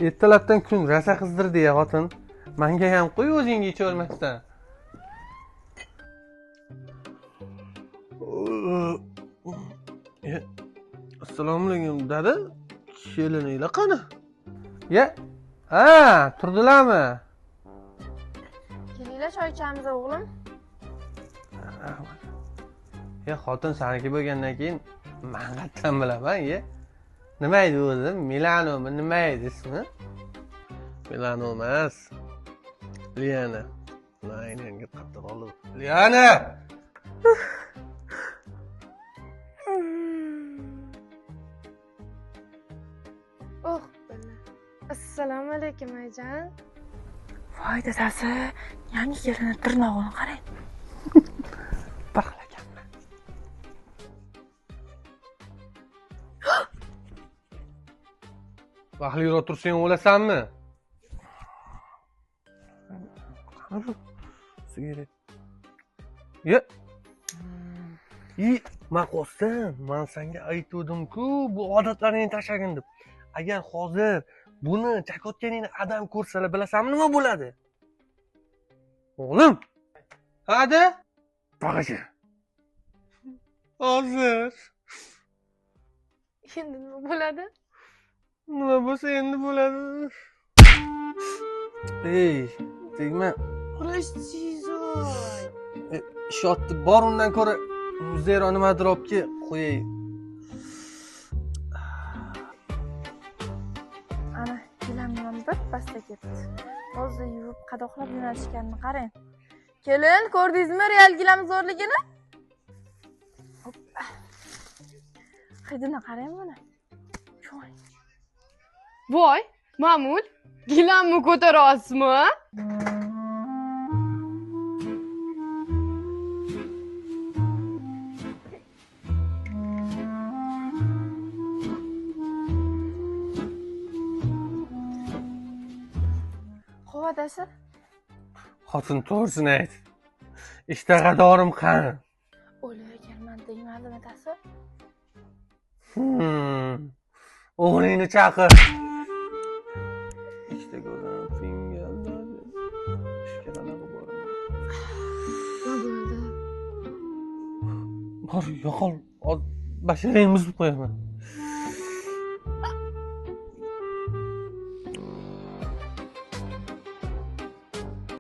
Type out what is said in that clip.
Ertalabdan kun rosa qizdirdi ya xotin. Menga ham qo'y o'zingga ichavermasdan. Assalomu alaykum dada. Kelininglar qani? Ya, ha, turdilarmi? Kelinglar choy ichamiz o'g'lim. Ya xotin saniki bo'lgandan keyin men qattan bilaman, ya. Nima edi o'zi? Milanomi, nima edi ismi? Milano emas. Liana. Laynanga qattiq olib. Liana! Oh, assalomu alaykum ayjon. Voy dadasi, yangi kelini tirnog'ini qarang. Baxlaganman. Baxliroq tursang o'lasanmi? Sigaret. Ya. Maqosdan, men senga aytdim-ku, bu odatlaringni tashlagin deb. Agar hozir buni chakotganingni adam ko'rsalar, bilasanmi nima bo'ladi? O'g'lim. Hadi. Bag'acha. Hozir. Endi nima bo'ladi? Nima bo'lsa endi bo'ladi. Ey, tegma. Простизой. Shotni bor undan ko'ra zero nimadir olib kel, qo'yay. Ana, gilamdan bir pasta ketdi. Hozir yuvib qadoqlab jo'natishganini qarang. Kelin, ko'rdingizmi real gilam zo'rligini? Hoppa. Hidini qarang buni. Cho'y. Voy, Ma'mul, gilamni ko'tarasizmi? Quvadasi? Xotin to'g'risini ayt. Ishtag'adorim qani? O'layotirman deymadimi tasi? O'g'lingni chaqir. İşte ko'zim fingallar. Ishga qanaqa boraman? Nima bo'ldi? Bor, yo'qol. Basharangni buzib qo'yaman.